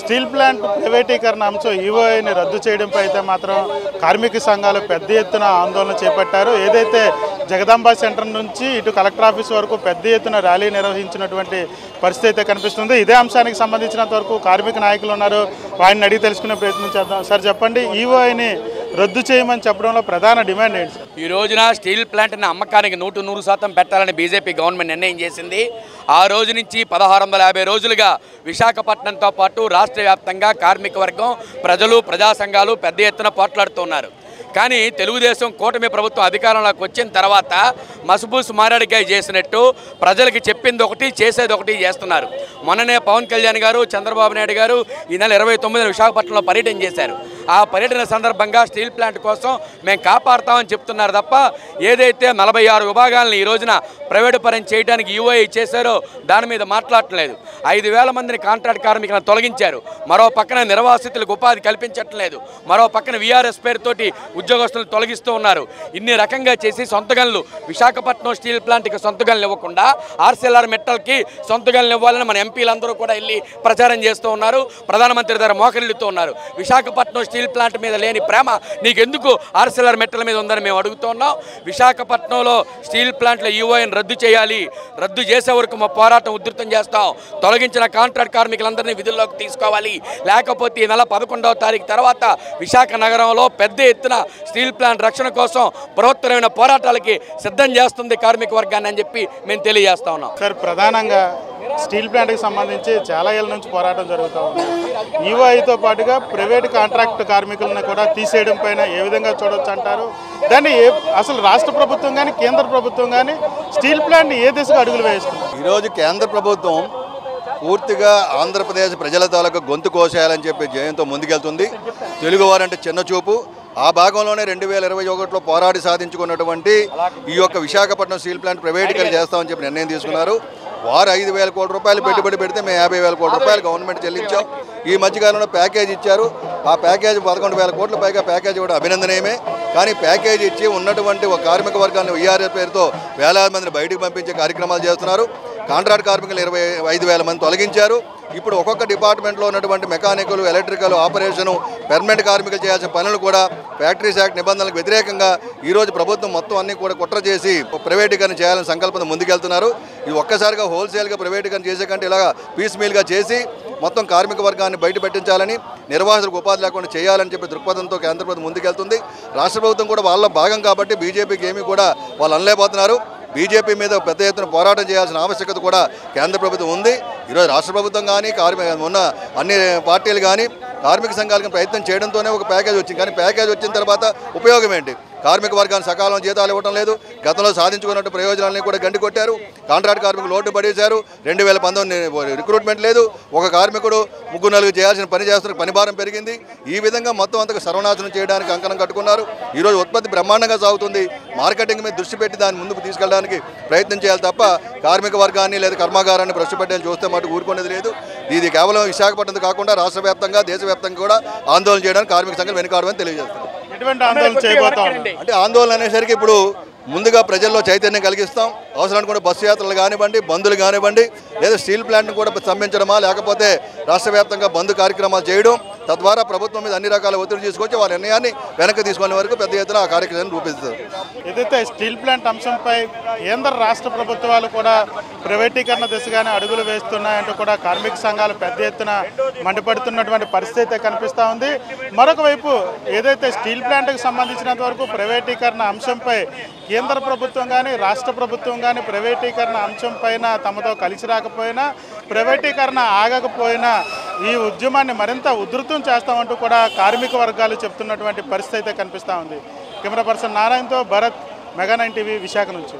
Steel plant ప్రైవేటీకరణ అంశం ఈవోఐని రద్దు చేయడంపై అయితే మాత్రం కార్మిక సంఘాలు పెద్ద ఎత్తున ఆందోళన చేపట్టారు. ఏదైతే జగదాంబ సెంటర్ నుంచి ఇటు కలెక్టర్ ఆఫీస్ వరకు పెద్ద ఎత్తున ర్యాలీ నిర్వహించినటువంటి పరిస్థితి అయితే కనిపిస్తుంది. ఇదే అంశానికి సంబంధించినంత వరకు కార్మిక నాయకులు ఉన్నారు, వారిని అడిగి తెలుసుకునే ప్రయత్నం చేద్దాం. సార్ చెప్పండి, ఈవోఐని రద్దు చేయమని చెప్పడంలో ప్రధాన డిమాండ్ ఏంటి సార్? ఈ రోజున స్టీల్ ప్లాంట్ని అమ్మకానికి 100% పెట్టాలని బీజేపీ గవర్నమెంట్ నిర్ణయం చేసింది. ఆ రోజు నుంచి 1650 రోజులుగా విశాఖపట్నంతో పాటు రాష్ట్ర వ్యాప్తంగా కార్మిక వర్గం, ప్రజలు, ప్రజా సంఘాలు పెద్ద ఎత్తున పోట్లాడుతున్నారు. కానీ తెలుగుదేశం కూటమి ప్రభుత్వం అధికారంలోకి వచ్చిన తర్వాత మసబూస్ మారేడుకాయ చేసినట్టు ప్రజలకి చెప్పింది ఒకటి, చేసేది ఒకటి చేస్తున్నారు. మొన్ననే పవన్ కళ్యాణ్ గారు, చంద్రబాబు నాయుడు గారు ఈ నెల 29న విశాఖపట్నంలో పర్యటన చేశారు. ఆ పర్యటన సందర్భంగా స్టీల్ ప్లాంట్ కోసం మేము కాపాడుతామని చెప్తున్నారు తప్ప ఏదైతే 46 విభాగాలను ఈ రోజున ప్రైవేటు పరం చేయడానికి ఈవోఐ చేశారో దాని మీద మాట్లాడట్లేదు. 5000 మందిని కాంట్రాక్ట్ కార్మికులను తొలగించారు. మరో పక్కన నిర్వాసితులకు ఉపాధి కల్పించట్లేదు. మరో పక్కన వీఆర్ఎస్ పేరుతోటి ఉద్యోగస్తులను తొలగిస్తూ ఉన్నారు. ఇన్ని రకంగా చేసి సొంత గనులు విశాఖపట్నం స్టీల్ ప్లాంట్కి సొంత గనులు ఇవ్వకుండా ఆర్సీఎల్ఆర్ మెటల్కి సొంత గనులు ఇవ్వాలని మన ఎంపీలందరూ కూడా వెళ్ళి ప్రచారం చేస్తూ ఉన్నారు. ప్రధానమంత్రి దగ్గర మోకరిల్లుతూ ఉన్నారు. విశాఖపట్నం స్టీల్ ప్లాంట్ మీద లేని ప్రేమ నీకెందుకు ఆర్సీఎల్ఆర్ మెటల్ మీద ఉందని మేము అడుగుతూ ఉన్నాం. విశాఖపట్నంలో స్టీల్ ప్లాంట్లో ఈవోఐని రద్దు చేయాలి. రద్దు చేసే వరకు మా పోరాటం ఉధృతం చేస్తాం. తొలగించిన కాంట్రాక్ట్ కార్మికులందరినీ విధుల్లోకి తీసుకోవాలి. లేకపోతే ఈ నెల 11వ తారీఖు తర్వాత విశాఖ నగరంలో పెద్ద ఎత్తున స్టీల్ ప్లాంట్ రక్షణ కోసం బృహత్తరమైన పోరాటాలకి సిద్ధం చేస్తుంది కార్మిక వర్గాన్ని అని చెప్పి మేము తెలియజేస్తా ఉన్నాం. సార్, ప్రధానంగా స్టీల్ ప్లాంట్కి సంబంధించి చాలా ఏళ్ళ నుంచి పోరాటం జరుగుతూ ఉంది. ఈవోఐతో పాటుగా ప్రైవేట్ కాంట్రాక్ట్ కార్మికులను కూడా తీసేయడం పైన ఏ విధంగా చూడవచ్చు అంటారు? దాన్ని అసలు రాష్ట్ర ప్రభుత్వం కానీ కేంద్ర ప్రభుత్వం కానీ స్టీల్ ప్లాంట్ ఏ దిశగా అడుగులు వేస్తుంది? ఈరోజు కేంద్ర ప్రభుత్వం పూర్తిగా ఆంధ్రప్రదేశ్ ప్రజల తాలూకు గొంతు కోసేయాలని చెప్పి జయంతో ముందుకెళ్తుంది. తెలుగువారంటే చిన్న చూపు. ఆ భాగంలోనే 2021లో పోరాడి సాధించుకున్నటువంటి ఈ యొక్క విశాఖపట్నం స్టీల్ ప్లాంట్ ప్రైవేటీకరణ చేస్తామని చెప్పి నిర్ణయం తీసుకున్నారు. వారు 5,000 కోట్ల రూపాయలు పెట్టుబడి పెడితే మేము 50,000 కోట్ల రూపాయలు గవర్నమెంట్ చెల్లించాం. ఈ మధ్యకాలంలో ప్యాకేజ్ ఇచ్చారు. ఆ ప్యాకేజ్ 11,000 కోట్ల పైగా ప్యాకేజ్ కూడా అభినందనీయమే. కానీ ప్యాకేజ్ ఇచ్చి ఉన్నటువంటి ఒక కార్మిక వర్గాన్ని వీఆర్ఎస్ పేరుతో వేలాది మందిని బయటకు పంపించే కార్యక్రమాలు చేస్తున్నారు. కాంట్రాక్ట్ కార్మికులు 25,000 మంది తొలగించారు. ఇప్పుడు ఒక్కొక్క డిపార్ట్మెంట్లో ఉన్నటువంటి మెకానికల్, ఎలక్ట్రికల్, ఆపరేషను, పెర్మనెంట్ కార్మికులు చేయాల్సిన పనులు కూడా ఫ్యాక్టరీస్ యాక్ట్ నిబంధనలకు వ్యతిరేకంగా ఈరోజు ప్రభుత్వం మొత్తం అన్ని కూడా కుట్ర చేసి ప్రైవేటీకరణ చేయాలని సంకల్పన ముందుకెళ్తున్నారు. ఇది ఒక్కసారిగా హోల్సేల్గా ప్రైవేటీకరణ చేసే కంటే ఇలాగా పీస్ మీల్గా చేసి మొత్తం కార్మిక వర్గాన్ని బయట పెట్టించాలని, నిర్వాహకులకు ఉపాధి లేకుండా చేయాలని చెప్పి దృక్పథంతో కేంద్ర ప్రభుత్వం ముందుకెళ్తుంది. రాష్ట్ర ప్రభుత్వం కూడా వాళ్ళ భాగం కాబట్టి బీజేపీకి ఏమీ కూడా వాళ్ళు అనలేకపోతున్నారు. బీజేపీ మీద పెద్ద ఎత్తున పోరాటం చేయాల్సిన ఆవశ్యకత కూడా కేంద్ర ప్రభుత్వం ఉంది. ఈరోజు రాష్ట్ర ప్రభుత్వం కానీ ఉన్న అన్ని పార్టీలు కానీ కార్మిక సంఘాలకు ప్రయత్నం చేయడంతోనే ఒక ప్యాకేజ్ వచ్చింది. కానీ ప్యాకేజ్ వచ్చిన తర్వాత ఉపయోగం ఏంటి? కార్మిక వర్గాన్ని సకాలం జీతాలు ఇవ్వడం లేదు. గతంలో సాధించుకున్నట్టు ప్రయోజనాలని కూడా గండి కొట్టారు. కాంట్రాక్ట్ కార్మికులు లోటు పడేశారు. 2019 రిక్రూట్మెంట్ లేదు. ఒక కార్మికుడు 3-4 చేయాల్సిన పని చేస్తున్న పని భారం పెరిగింది. ఈ విధంగా మొత్తం అంతకు సర్వనాశనం చేయడానికి అంకణం కట్టుకున్నారు. ఈరోజు ఉత్పత్తి బ్రహ్మాండంగా సాగుతుంది. మార్కెటింగ్ మీద దృష్టి పెట్టి దాన్ని ముందుకు తీసుకెళ్ళడానికి ప్రయత్నం చేయాలి తప్ప కార్మిక వర్గాన్ని లేదా కర్మాగారాన్ని భ్రష్టు పెట్టాలని చూస్తే మటు ఊరుకునేది లేదు. ఇది కేవలం విశాఖపట్నం కాకుండా రాష్ట్ర వ్యాప్తంగా, దేశవ్యాప్తంగా కూడా ఆందోళన చేయడానికి కార్మిక సంఘాలు వెనుకాడమని తెలియజేస్తారు. అంటే ఆందోళన అనేసరికి ఇప్పుడు ముందుగా ప్రజల్లో చైతన్యం కలిగిస్తాం. అవసరాన్ని కూడా బస్సు యాత్రలు కానివ్వండి, బంధులు కానివ్వండి, లేదా స్టీల్ ప్లాంట్ను కూడా స్తంభించడమా, లేకపోతే రాష్ట్ర వ్యాప్తంగా బంధు కార్యక్రమాలు చేయడం, తద్వారా ప్రభుత్వం మీద అన్ని రకాల ఒత్తిడి తీసుకొచ్చి వారి నిర్ణయాన్ని వెనక్కి తీసుకునే వరకు పెద్ద ఎత్తున ఆ కార్యక్రమాన్ని రూపిస్తారు. ఏదైతే స్టీల్ ప్లాంట్ అంశంపై కేంద్ర రాష్ట్ర ప్రభుత్వాలు కూడా ప్రైవేటీకరణ దిశగానే అడుగులు వేస్తున్నాయంటూ కూడా కార్మిక సంఘాలు పెద్ద ఎత్తున మండిపడుతున్నటువంటి పరిస్థితి కనిపిస్తూ ఉంది. మరొక వైపు ఏదైతే స్టీల్ ప్లాంట్కి సంబంధించినంత వరకు ప్రైవేటీకరణ అంశంపై కేంద్ర ప్రభుత్వం కానీ రాష్ట్ర ప్రభుత్వం కానీ ప్రైవేటీకరణ అంశం పైన తమతో కలిసి రాకపోయినా, ప్రైవేటీకరణ ఆగకపోయినా ఈ ఉద్యమాన్ని మరింత ఉధృతం చేస్తామంటూ కూడా కార్మిక వర్గాలు చెప్తున్నటువంటి పరిస్థితి అయితే కనిపిస్తూ ఉంది. కెమెరా పర్సన్ నారాయణతో భరత్, మెగా 9 టీవీ, విశాఖ నుంచి.